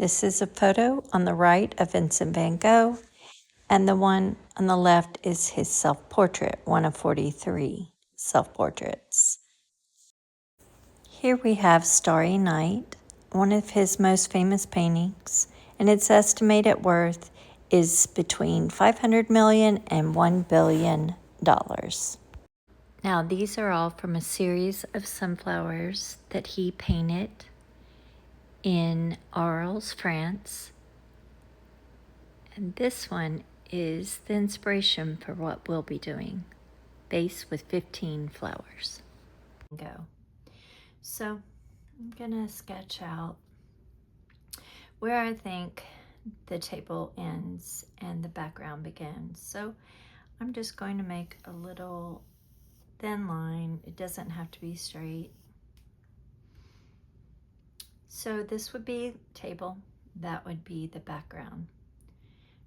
This is a photo on the right of Vincent van Gogh, and the one on the left is his self-portrait, one of 43 self-portraits. Here we have Starry Night, one of his most famous paintings, and its estimated worth is between $500 million and $1 billion. Now, these are all from a series of sunflowers that he painted in Arles, France. And this one is the inspiration for what we'll be doing. Base with 15 flowers. Go. So I'm gonna sketch out where I think the table ends and the background begins. So I'm just going to make a little thin line. It doesn't have to be straight. So this would be table, that would be the background.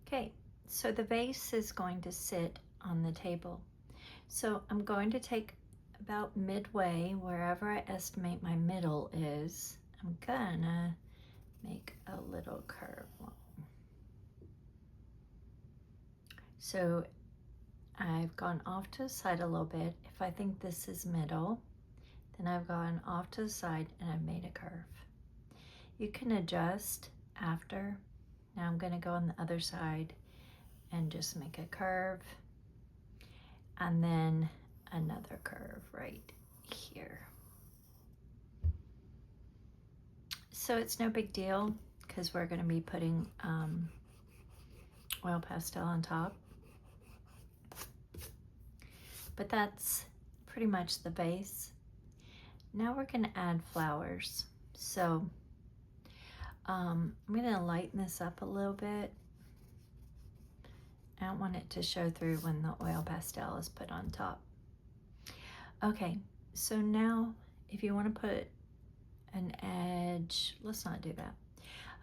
Okay, so the vase is going to sit on the table. So I'm going to take about midway, wherever I estimate my middle is, I'm gonna make a little curve. So I've gone off to the side a little bit. If I think this is middle, then I've gone off to the side and I've made a curve. You can adjust after. Now I'm gonna go on the other side and just make a curve, and then another curve right here. So it's no big deal because we're gonna be putting oil pastel on top. But that's pretty much the base. Now we're gonna add flowers. So I'm gonna lighten this up a little bit. I don't want it to show through when the oil pastel is put on top. Okay, so now if you want to put an edge, let's not do that.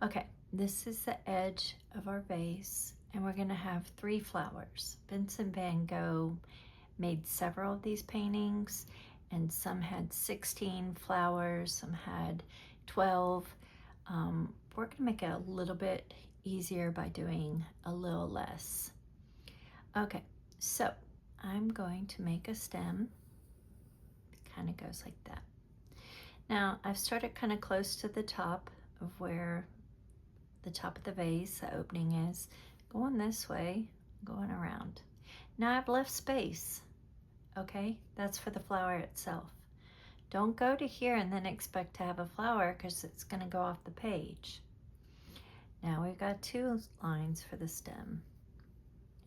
Okay, this is the edge of our vase, and we're gonna have 3 flowers. Vincent van Gogh made several of these paintings, and some had 16 flowers, some had 12. We're gonna make it a little bit easier by doing a little less. Okay, so I'm going to make a stem. It kind of goes like that. Now I've started kind of close to the top of where the top of the vase, the opening is. Going this way, going around. Now I've left space, okay? That's for the flower itself. Don't go to here and then expect to have a flower because it's gonna go off the page. Now we've got 2 lines for the stem,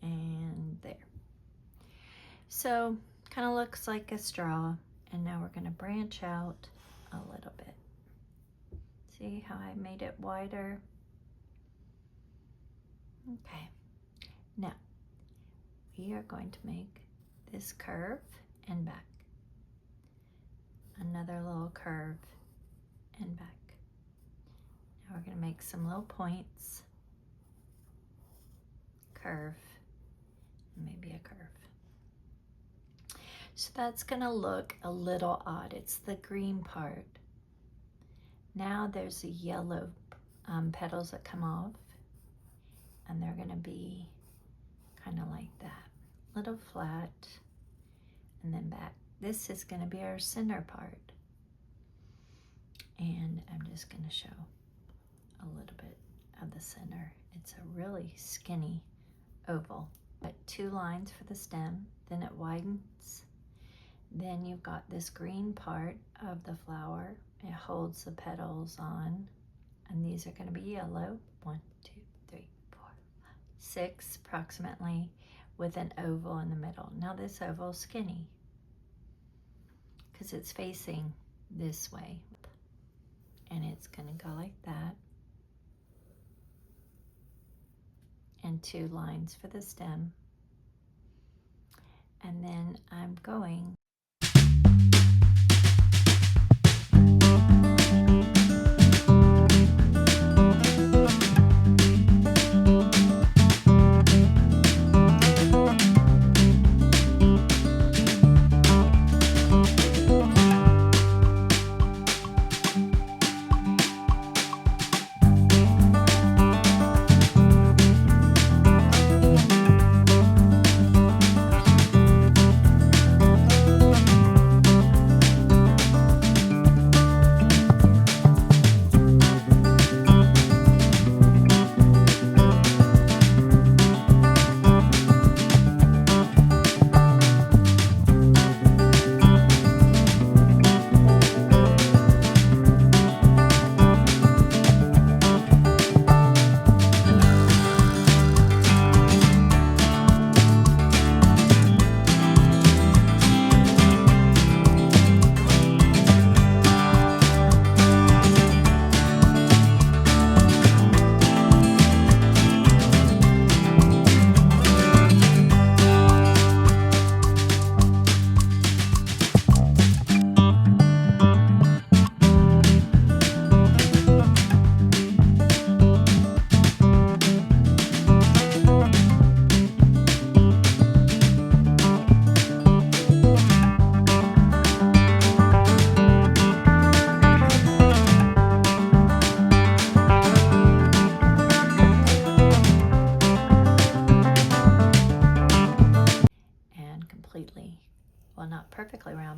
and there. So kind of looks like a straw, and now we're gonna branch out a little bit. See how I made it wider? Okay, now we are going to make this curve and back. Another little curve and back. Now we're going to make some little points, curve, and maybe a curve. So that's going to look a little odd. It's the green part. Now there's the yellow petals that come off, and they're going to be kind of like that. Little flat, and then back. This is going to be our center part. And I'm just going to show a little bit of the center. It's a really skinny oval. But 2 lines for the stem, then it widens. Then you've got this green part of the flower. It holds the petals on, and these are going to be yellow. 1, 2, 3, 4, 5, 6 approximately, with an oval in the middle. Now this oval is skinny because it's facing this way, and it's going to go like that. And 2 lines for the stem. And then I'm going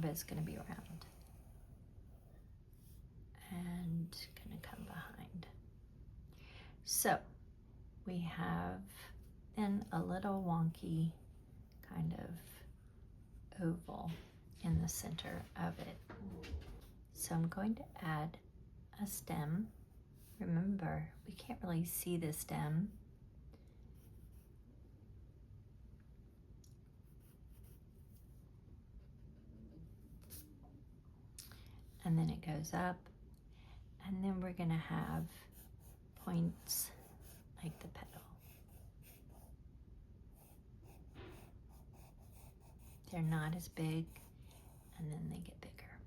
of it's going to be round. And going to come behind. So we have then a little wonky kind of oval in the center of it. So I'm going to add a stem. Remember, we can't really see the stem. And then it goes up, and then we're going to have points like the petal. They're not as big, and then they get bigger.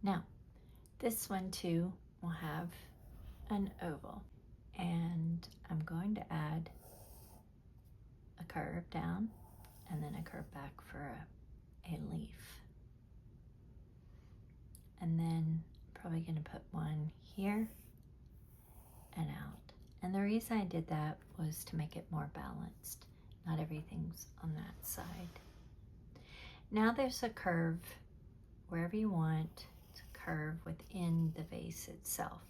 Now, this one too will have an oval, and I'm going to add a curve down and then a curve back for a leaf. And then probably going to put one here and out. And the reason I did that was to make it more balanced. Not everything's on that side. Now there's a curve wherever you want. It's a curve within the vase itself.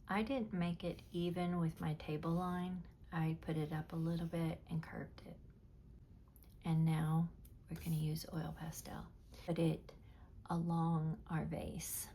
I didn't make it even with my table line. I put it up a little bit and curved it. And now we're going to use oil pastel. Put it along our vase.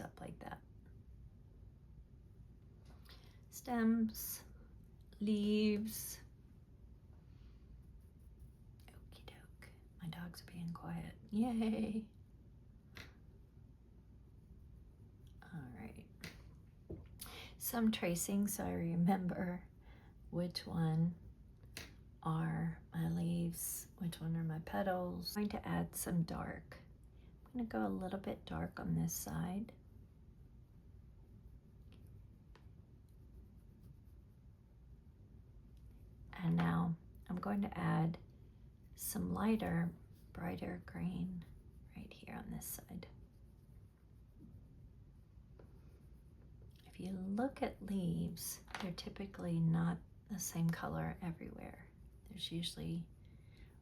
Up like that. Stems, leaves. Okie doke. My dogs are being quiet. Yay. All right. Some tracing so I remember which one are my leaves, which one are my petals. I'm going to add some dark. I'm going to go a little bit dark on this side. And now I'm going to add some lighter, brighter green right here on this side. If you look at leaves, they're typically not the same color everywhere. There's usually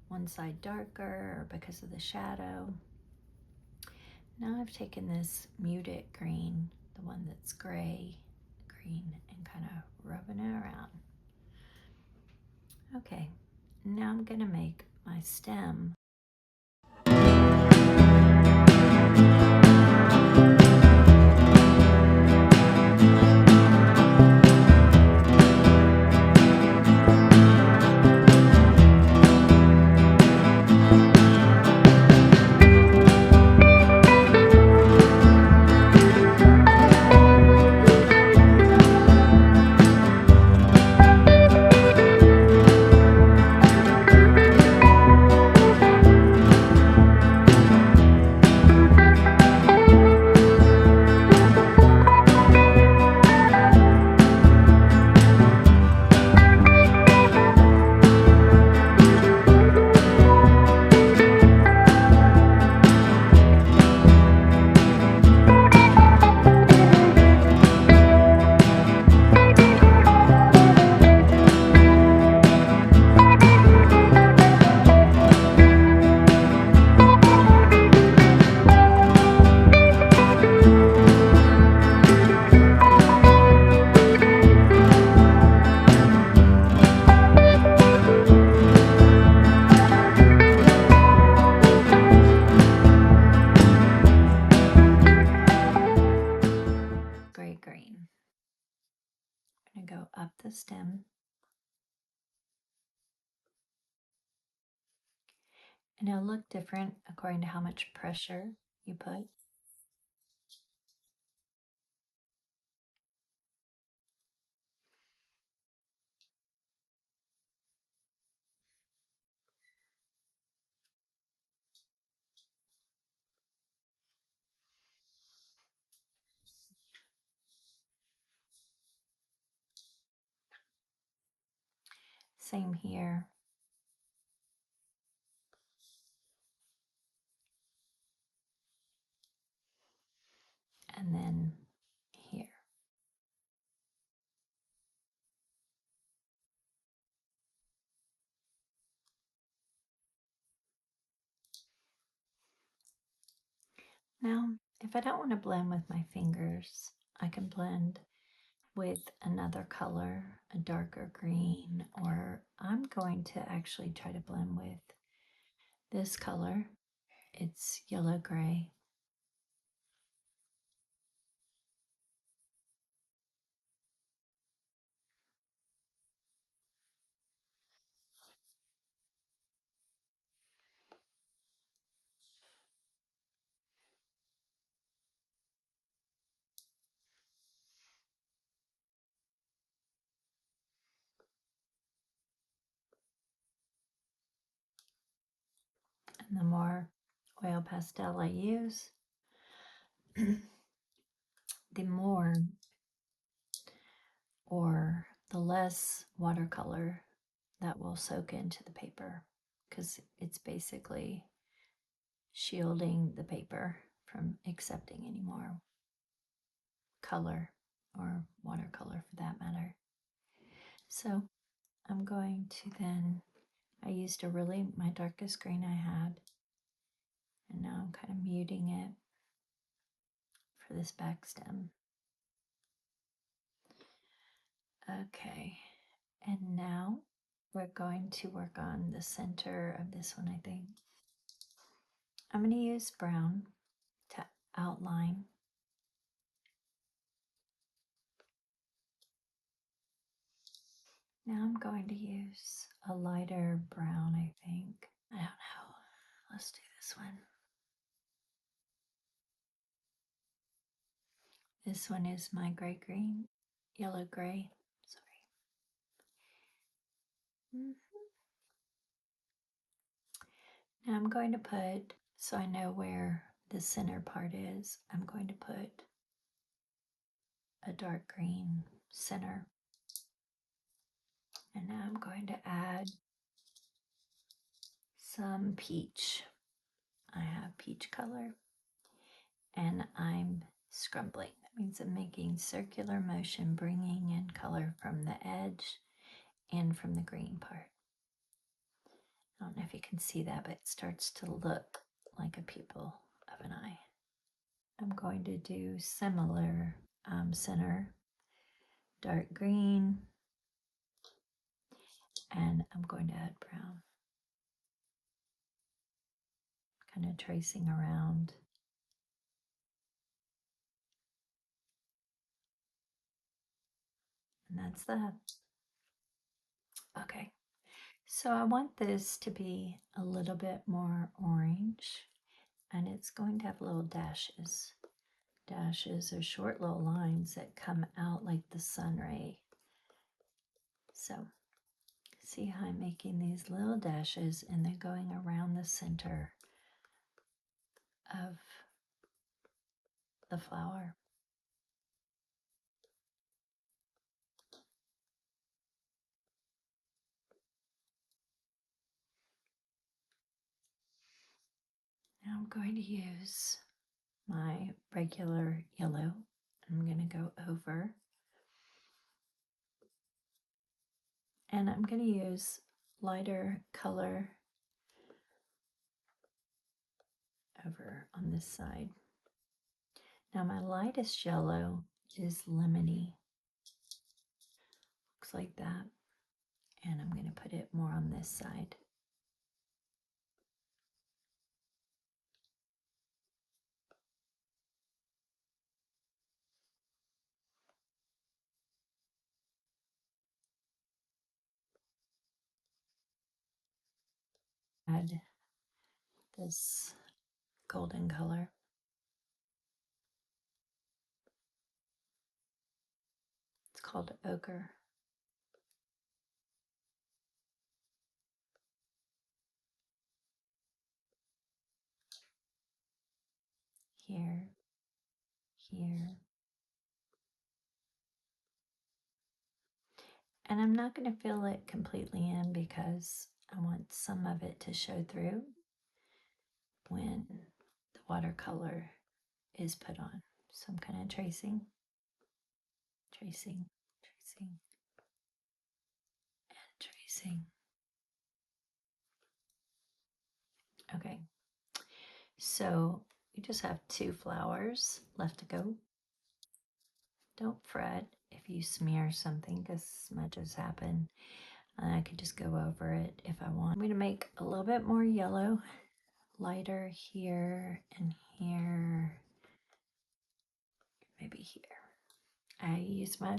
one side darker or because of the shadow. Now I've taken this muted green, the one that's gray, green, and kind of rubbing it around. Okay, now I'm going to make my stem. And it'll look different according to how much pressure you put. Same here. And then here. Now, if I don't want to blend with my fingers, I can blend with another color, a darker green, or I'm going to actually try to blend with this color. It's yellow gray. And the more oil pastel I use, the more or the less watercolor that will soak into the paper, because it's basically shielding the paper from accepting any more color or watercolor for that matter. So I'm going to then, I used my darkest green I had, and now I'm kind of muting it for this back stem. Okay, and now we're going to work on the center of this one, I think. I'm going to use brown to outline. Now I'm going to use a lighter brown, I think. I don't know. Let's do this one. This one is my gray green, yellow gray. Sorry. Now I'm going to put, so I know where the center part is, I'm going to put a dark green center. And now I'm going to add some peach. I have peach color, and I'm scrumbling. That means I'm making circular motion, bringing in color from the edge and from the green part. I don't know if you can see that, but it starts to look like a pupil of an eye. I'm going to do similar center, dark green, and I'm going to add brown. Kind of tracing around. And that's that. Okay, so I want this to be a little bit more orange, and it's going to have little dashes. Dashes are short little lines that come out like the sun ray. So see how I'm making these little dashes and they're going around the center of the flower. Now I'm going to use my regular yellow. I'm going to go over, and I'm going to use lighter color over on this side. Now my lightest yellow is lemony. Looks like that. And I'm going to put it more on this side. Add this golden color. It's called ochre. Here, here. And I'm not going to fill it completely in because I want some of it to show through when the watercolor is put on. So I'm kind of tracing, tracing, tracing, and tracing. Okay, so we just have 2 flowers left to go. Don't fret if you smear something because smudges happen. And I could just go over it if I want. I'm going to make a little bit more yellow, lighter here and here, maybe here. I used my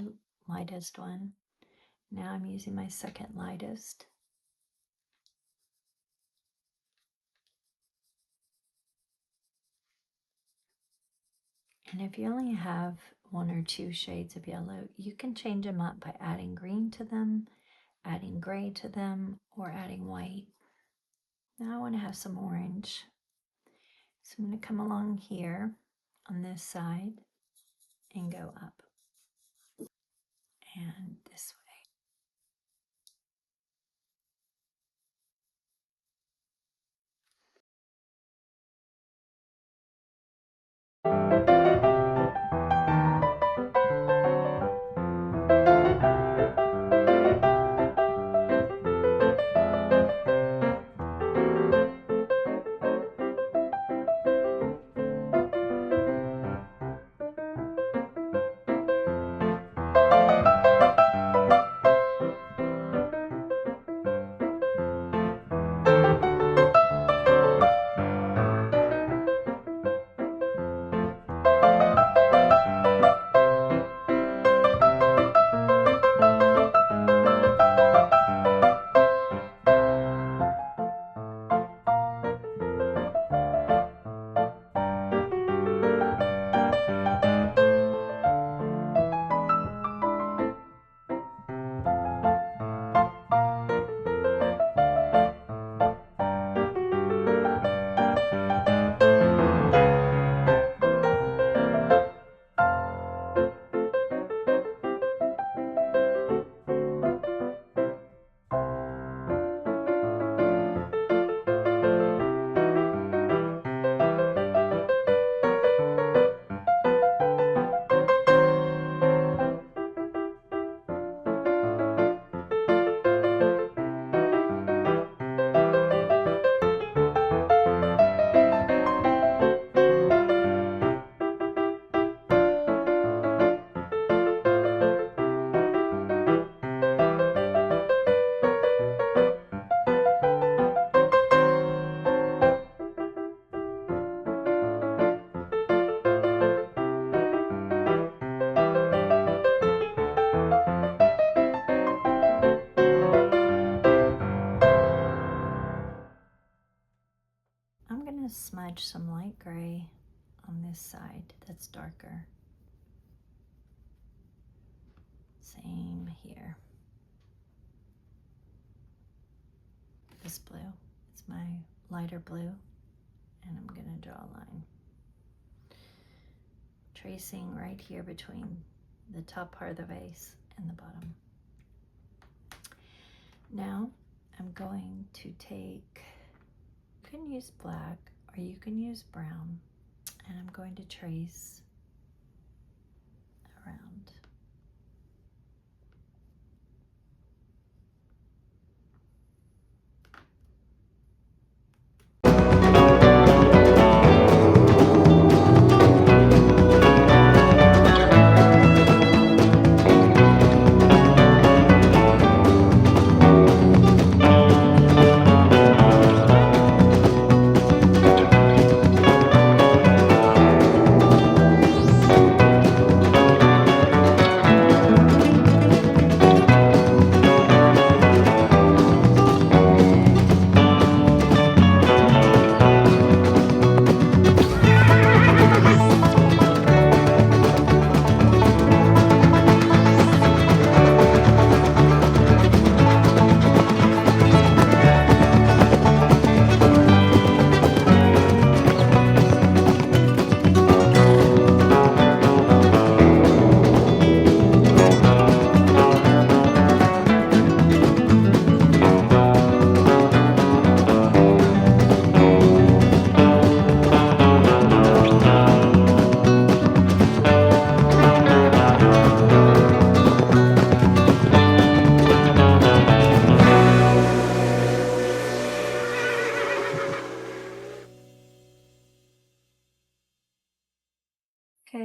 lightest one. Now I'm using my second lightest. And if you only have 1 or 2 shades of yellow, you can change them up by adding green to them, adding gray to them, or adding white. Now I want to have some orange. So I'm going to come along here on this side and go up. And this way. I'm going to smudge some light gray on this side that's darker. Same here. This blue, it's my lighter blue, and I'm going to draw a line. Tracing right here between the top part of the vase and the bottom. Now I'm going to take, you can use black or you can use brown, and I'm going to trace around.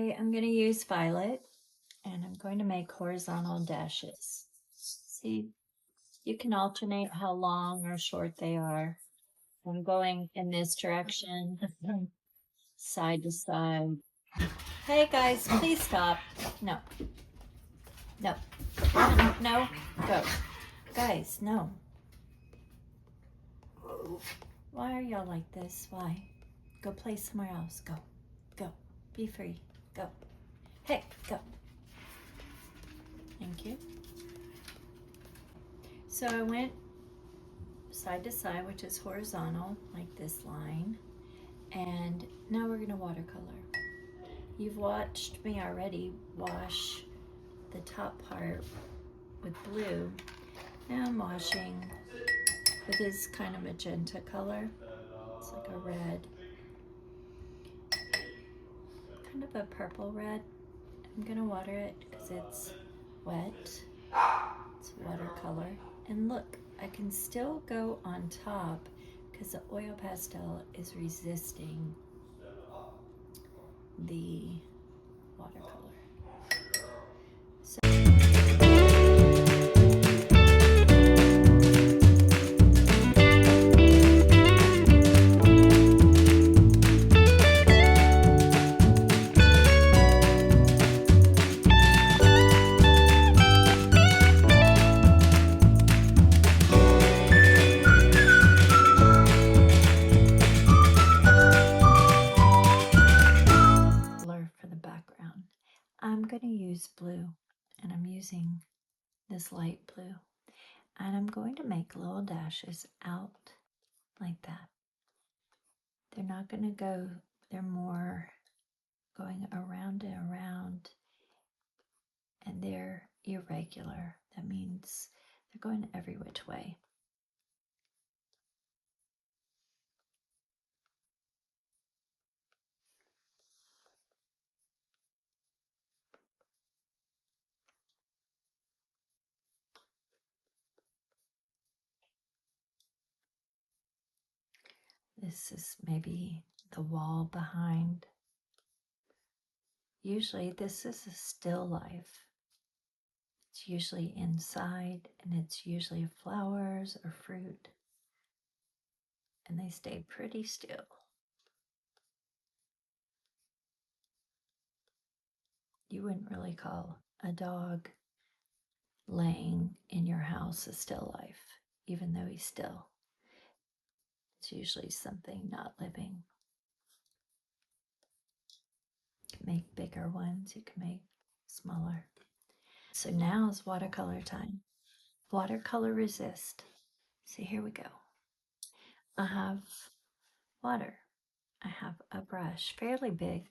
Okay, I'm going to use violet and I'm going to make horizontal dashes. See, you can alternate how long or short they are. I'm going in this direction, side to side. Hey guys, please stop. No, no, no, go. Guys, no. Why are y'all like this? Why? Go play somewhere else. Go, go, be free. Go. Hey, go. Thank you. So I went side to side, which is horizontal, like this line. And now we're gonna watercolor. You've watched me already wash the top part with blue. Now I'm washing with this kind of magenta color. It's like a red, kind of a purple red. I'm gonna water it because it's wet. It's watercolor. And look, I can still go on top because the oil pastel is resisting the watercolor. So for the background, I'm going to use blue, and I'm using this light blue, and I'm going to make little dashes out like that. They're not going to go, they're more going around and around, and they're irregular. That means they're going every which way. This is maybe the wall behind. Usually this is a still life. It's usually inside, and it's usually flowers or fruit, and they stay pretty still. You wouldn't really call a dog laying in your house a still life, even though he's still. It's usually something not living. You can make bigger ones, you can make smaller. So now is watercolor time. Watercolor resist. So here we go. I have water. I have a brush, fairly big,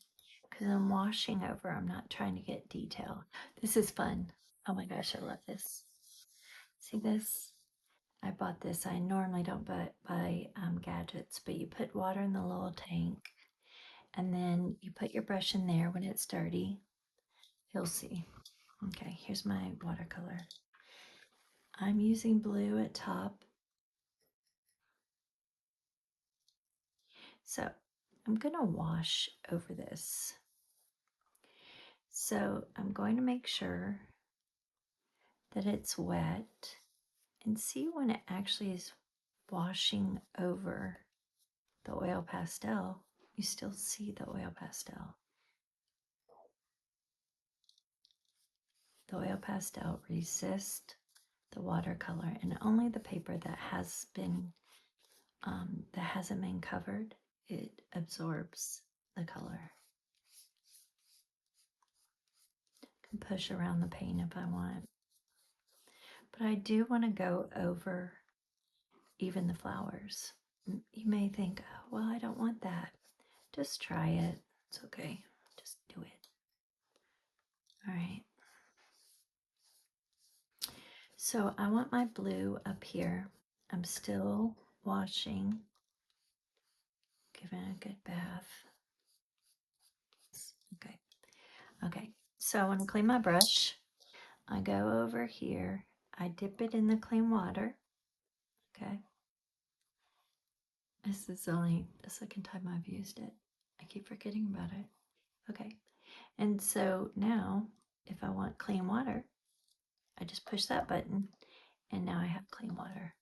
because I'm washing over. I'm not trying to get detail. This is fun. Oh my gosh, I love this. See this? I bought this. I normally don't buy gadgets, but you put water in the little tank, and then you put your brush in there when it's dirty. You'll see. Okay, here's my watercolor. I'm using blue at top. So I'm gonna wash over this. So I'm going to make sure that it's wet, and see when it actually is washing over the oil pastel, you still see the oil pastel. The oil pastel resists the watercolor, and only the paper that has been that hasn't been covered, it absorbs the color. I can push around the paint if I want, but I do want to go over even the flowers. You may think, oh, well, I don't want that. Just try it. It's okay. Just do it. All right. So I want my blue up here. I'm still washing, giving it a good bath. Okay. Okay. So I want to clean my brush. I go over here. I dip it in the clean water. Okay. This is only the second time I've used it. I keep forgetting about it. Okay. And so now, if I want clean water, I just push that button, and now I have clean water.